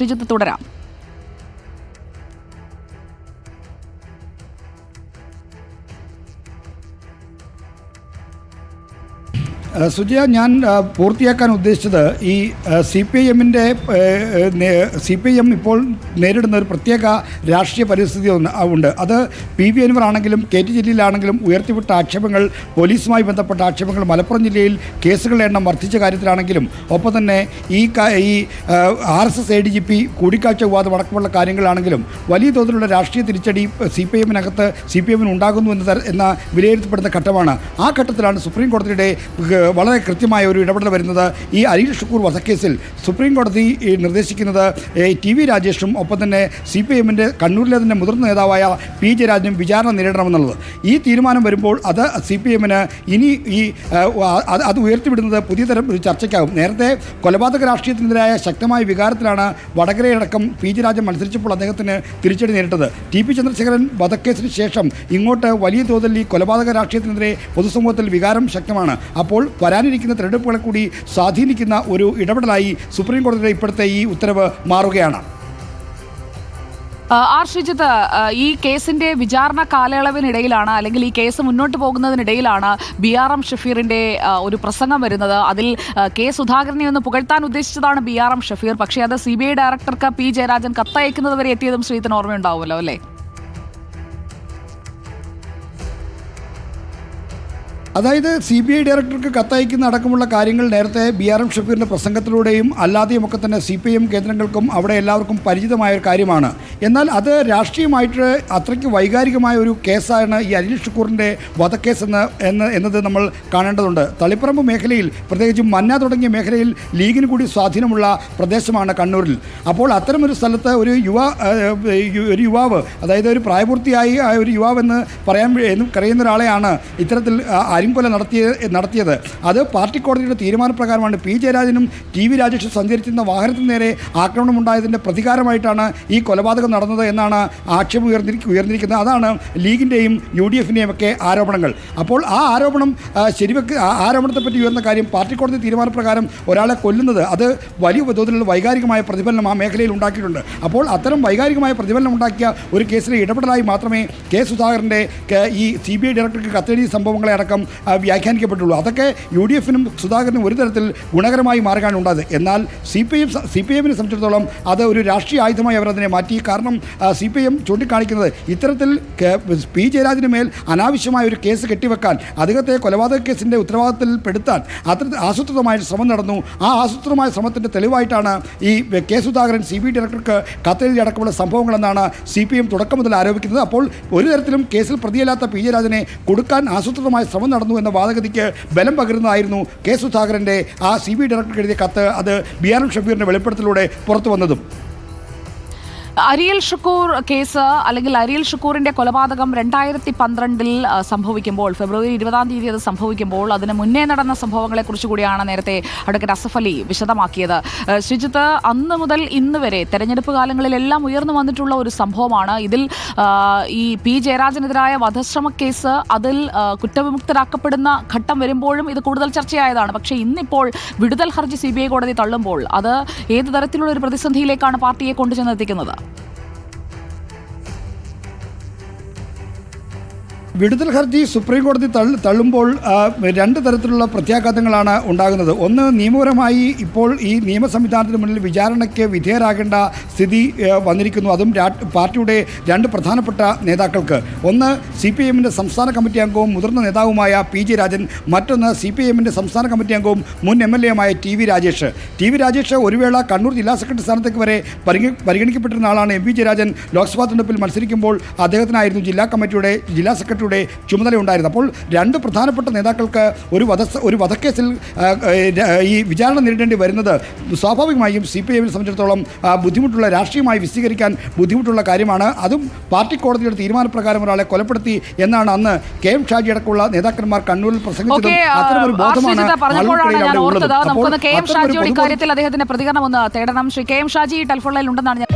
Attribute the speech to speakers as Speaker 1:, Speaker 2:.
Speaker 1: ശ്രീജിത്ത് തുടരാം.
Speaker 2: സുജയ, ഞാൻ പൂർത്തിയാക്കാൻ ഉദ്ദേശിച്ചത് ഈ സി പി ഐ എം ഇപ്പോൾ നേരിടുന്ന ഒരു പ്രത്യേക രാഷ്ട്രീയ പരിസ്ഥിതി ഉണ്ട്. അത് PV അൻവർ ആണെങ്കിലും KT ജലീലാണെങ്കിലും ഉയർത്തിവിട്ട ആക്ഷേപങ്ങൾ, പോലീസുമായി ബന്ധപ്പെട്ട ആക്ഷേപങ്ങൾ, മലപ്പുറം ജില്ലയിൽ കേസുകളുടെ എണ്ണം വർദ്ധിച്ച കാര്യത്തിലാണെങ്കിലും, ഒപ്പം തന്നെ ഈ RSS ADGP കൂടിക്കാഴ്ച വിവാദം അടക്കമുള്ള കാര്യങ്ങളാണെങ്കിലും വലിയ തോതിലുള്ള രാഷ്ട്രീയ തിരിച്ചടി CPIM ഉണ്ടാകുന്നു എന്ന വിലയിരുത്തപ്പെടുന്ന ഘട്ടമാണ്. ആ ഘട്ടത്തിലാണ് സുപ്രീം കോടതിയുടെ വളരെ കൃത്യമായ ഒരു ഇടപെടൽ വരുന്നത്. ഈ അരിൽ ഷുക്കൂർ വധക്കേസിൽ സുപ്രീം കോടതി നിർദ്ദേശിക്കുന്നത് TV രാജേഷും ഒപ്പം തന്നെ CPIM കണ്ണൂരിലെ തന്നെ മുതിർന്ന നേതാവായ P ജയരാജനും വിചാരണ നേരിടണമെന്നുള്ളത്. ഈ തീരുമാനം വരുമ്പോൾ അത് CPIM ഇനി അത് ഉയർത്തിവിടുന്നത് പുതിയ തരം ഒരു ചർച്ചയ്ക്കാകും. നേരത്തെ കൊലപാതക രാഷ്ട്രീയത്തിനെതിരായ ശക്തമായ വികാരത്തിലാണ് വടകരയടക്കം P ജയരാജൻ മത്സരിച്ചപ്പോൾ അദ്ദേഹത്തിന് തിരിച്ചടി നേരിട്ടത്. TP ചന്ദ്രശേഖരൻ വധക്കേസിന് ശേഷം ഇങ്ങോട്ട് വലിയ തോതിൽ ഈ കൊലപാതക രാഷ്ട്രീയത്തിനെതിരെ പൊതുസമൂഹത്തിൽ വികാരം ശക്തമാണ്. അപ്പോൾ വരാനിരിക്കുന്ന തെരഞ്ഞെടുപ്പുകളെ കൂടി സ്വാധീനിക്കുന്ന ഒരു ഇടപെടലായി സുപ്രീം കോടതിയുടെ ഇപ്പോഴത്തെ ഈ ഉത്തരവ് മാറുകയാണ്.
Speaker 1: ശ്രീജിത്ത്, ഈ കേസിന്റെ വിചാരണ കാലയളവിനിടയിലാണ്, അല്ലെങ്കിൽ ഈ കേസ് മുന്നോട്ട് പോകുന്നതിനിടയിലാണ് BRM ഷഫീറിന്റെ ഒരു പ്രസംഗം വരുന്നത്. അതിൽ K സുധാകരനെ ഒന്ന് പുകഴ്ത്താൻ ഉദ്ദേശിച്ചതാണ് BRM ഷഫീർ. പക്ഷേ അത് CBI ഡയറക്ടർക്ക് P ജയരാജൻ കത്തയക്കുന്നത് വരെ എത്തിയതും ശ്രീജിത്തിന് ഓർമ്മയുണ്ടാവുമല്ലോ അല്ലേ?
Speaker 2: അതായത് CBI ഡയറക്ടർക്ക് കത്തയക്കുന്ന അടക്കമുള്ള കാര്യങ്ങൾ നേരത്തെ BRM ഷഫീറിൻ്റെ പ്രസംഗത്തിലൂടെയും അല്ലാതെയും ഒക്കെ തന്നെ CPIM കേന്ദ്രങ്ങൾക്കും അവിടെ എല്ലാവർക്കും പരിചിതമായ ഒരു കാര്യമാണ്. എന്നാൽ അത് രാഷ്ട്രീയമായിട്ട് അത്രയ്ക്ക് വൈകാരികമായ ഒരു കേസാണ് ഈ അനിൽ ഷുക്കൂറിൻ്റെ വധക്കേസ് എന്നത് നമ്മൾ കാണേണ്ടതുണ്ട്. തളിപ്പറമ്പ് മേഖലയിൽ, പ്രത്യേകിച്ചും മന്ന തുടങ്ങിയ മേഖലയിൽ ലീഗിന് കൂടി സ്വാധീനമുള്ള പ്രദേശമാണ് കണ്ണൂരിൽ. അപ്പോൾ അത്തരമൊരു സ്ഥലത്ത് ഒരു യുവാവ്, അതായത് ഒരു പ്രായപൂർത്തിയായി ഒരു യുവാവെന്ന് പറയുന്ന ഒരാളെയാണ് ഇത്തരത്തിൽ അരിങ്കൊല നടത്തിയത്. അത് പാർട്ടി കോടതിയുടെ തീരുമാനപ്രകാരമാണ്. P ജയരാജനും TV രാജേഷും സഞ്ചരിച്ചിരുന്ന വാഹനത്തിന് നേരെ ആക്രമണമുണ്ടായതിൻ്റെ പ്രതികാരമായിട്ടാണ് ഈ കൊലപാതകം നടന്നത് എന്നാണ് ആക്ഷേപം ഉയർന്നിരിക്കുന്നത്. അതാണ് ലീഗിൻ്റെയും UDFിൻ്റെയും ഒക്കെ ആരോപണങ്ങൾ. അപ്പോൾ ആ ആരോപണത്തെപ്പറ്റി ഉയർന്ന കാര്യം, പാർട്ടി കോടതി തീരുമാനപ്രകാരം ഒരാളെ കൊല്ലുന്നത് അത് വലിയ തോതിലുള്ള വൈകാരികമായ പ്രതിഫലനം ആ മേഖലയിൽ ഉണ്ടാക്കിയിട്ടുണ്ട്. അപ്പോൾ അത്തരം വൈകാരികമായ പ്രതിഫലനം ഉണ്ടാക്കിയ ഒരു കേസിലെ ഇടപെടലായി മാത്രമേ K സുധാകരൻ്റെ ഈ CBI ഡയറക്ടർക്ക് കത്തെഴുതിയ സംഭവങ്ങളെ അടക്കം വ്യാഖ്യാനിക്കപ്പെട്ടുള്ളൂ. അതൊക്കെ UDFിനും സുധാകരനും ഒരു തരത്തിൽ ഗുണകരമായി മാറുകയാണ് ഉണ്ടായത്. എന്നാൽ CPIMനെ സംബന്ധിച്ചിടത്തോളം അത് ഒരു രാഷ്ട്രീയ ആയുധമായി അവർ അതിനെ മാറ്റി. കാരണം CPIM ചൂണ്ടിക്കാണിക്കുന്നത് ഇത്തരത്തിൽ P ജയരാജന് മേൽ അനാവശ്യമായ ഒരു കേസ് കെട്ടിവെക്കാൻ, അദ്ദേഹത്തെ കൊലപാതക കേസിൻ്റെ ഉത്തരവാദിത്തത്തിൽ പെടുത്താൻ ആസൂത്രിതമായ ശ്രമം നടന്നു. ആ ആസൂത്രിതമായ ശ്രമത്തിൻ്റെ തെളിവായിട്ടാണ് ഈ K സുധാകരൻ CBI ഡയറക്ടർക്ക് കത്തെഴുതി അടക്കമുള്ള സംഭവങ്ങളെന്നാണ് CPIM തുടക്കം മുതൽ ആരോപിക്കുന്നത്. അപ്പോൾ ഒരു തരത്തിലും കേസിൽ പ്രതിയല്ലാത്ത P ജയരാജനെ കൊടുക്കാൻ ആസൂത്രിതമായ ശ്രമം നടന്നു എന്ന വാദഗതിക്ക് ബലം പകരുന്നതായിരുന്നു K സുധാകരൻ്റെ ആ CBI ഡയറക്ടർക്ക് എഴുതിയ കത്ത്. അത് BRM ഷഫീറിൻ്റെ വെളിപ്പെടുത്തലിലൂടെ പുറത്തു വന്നതും.
Speaker 1: അരിയൽ ഷുക്കൂർ കേസ്, അല്ലെങ്കിൽ അരിയൽ ഷുക്കൂറിന്റെ കൊലപാതകം 2012 സംഭവിക്കുമ്പോൾ, ഫെബ്രുവരി 20 അത് സംഭവിക്കുമ്പോൾ അതിന് മുന്നേ നടന്ന സംഭവങ്ങളെക്കുറിച്ച് കൂടിയാണ് നേരത്തെ അഡ്വക്കേറ്റ് അസഫ് അലി വിശദമാക്കിയത്. ശ്രീജിത്ത്, അന്ന് മുതൽ ഇന്ന് വരെ തെരഞ്ഞെടുപ്പ് കാലങ്ങളിലെല്ലാം ഉയർന്നു വന്നിട്ടുള്ള ഒരു സംഭവമാണ്. ഇതിൽ ഈ P ജയരാജനെതിരായ വധശ്രമ കേസ്, അതിൽ കുറ്റവിമുക്തരാക്കപ്പെടുന്ന ഘട്ടം വരുമ്പോഴും ഇത് കൂടുതൽ ചർച്ചയായതാണ്. പക്ഷേ ഇന്നിപ്പോൾ വിടുതൽ ഹർജി CBI കോടതി തള്ളുമ്പോൾ അത് ഏത് തരത്തിലുള്ള ഒരു പ്രതിസന്ധിയിലേക്കാണ് പാർട്ടിയെ കൊണ്ടുചെന്നെത്തിക്കുന്നത്?
Speaker 2: വിടുതൽ ഹർജി സുപ്രീം കോടതി തള്ളുമ്പോൾ രണ്ട് തരത്തിലുള്ള പ്രത്യാഘാതങ്ങളാണ് ഉണ്ടാകുന്നത്. ഒന്ന്, നിയമപരമായി ഇപ്പോൾ ഈ നിയമ സംവിധാനത്തിന് മുന്നിൽ വിചാരണയ്ക്ക് വിധേയരാകേണ്ട സ്ഥിതി വന്നിരിക്കുന്നു. അതും പാർട്ടിയുടെ രണ്ട് പ്രധാനപ്പെട്ട നേതാക്കൾക്ക്. ഒന്ന്, CPIMൻ്റെ സംസ്ഥാന കമ്മിറ്റി അംഗവും മുതിർന്ന നേതാവുമായ P ജയരാജൻ. മറ്റൊന്ന്, CPIMൻ്റെ സംസ്ഥാന കമ്മിറ്റി അംഗവും മുൻ MLA TV Rajesh. TV Rajesh ഒരു വേള കണ്ണൂർ ജില്ലാ സെക്രട്ടറി സ്ഥാനത്തേക്ക് വരെ പരിഗണിക്കപ്പെട്ടിരുന്ന ആളാണ്. MP ജയരാജൻ ലോക്സഭാ തെരഞ്ഞെടുപ്പിൽ മത്സരിക്കുമ്പോൾ അദ്ദേഹത്തിനായിരുന്നു ജില്ലാ സെക്രട്ടറിയുടെ ചുമതലയുണ്ടായിരുന്നു. അപ്പോൾ രണ്ട് പ്രധാനപ്പെട്ട നേതാക്കൾക്ക് ഒരു വധക്കേസിൽ ഈ വിചാരണ നേരിടേണ്ടി വരുന്നത് സ്വാഭാവികമായും CPIMനെ സംബന്ധിച്ചിടത്തോളം ബുദ്ധിമുട്ടുള്ള, രാഷ്ട്രീയമായി വിശദീകരിക്കാൻ ബുദ്ധിമുട്ടുള്ള കാര്യമാണ്. അതും പാർട്ടി കോടതിയുടെ തീരുമാനപ്രകാരം ഒരാളെ കൊലപ്പെടുത്തി എന്നാണ് അന്ന് KM ഷാജി അടക്കമുള്ള നേതാക്കന്മാർ കണ്ണൂരിൽ പ്രസംഗിച്ചത്. അത്തരമൊരു ബോധമാണ്
Speaker 1: KM ഷാജിയുടെ ഇക്കാര്യത്തിൽ അദ്ദേഹത്തിന്റെ പ്രതികരണം ഒന്ന് തേടണം. ശ്രീ KM ഷാജി ടെലിഫോണിൽ ഉണ്ടെന്നാണ് ഞാൻ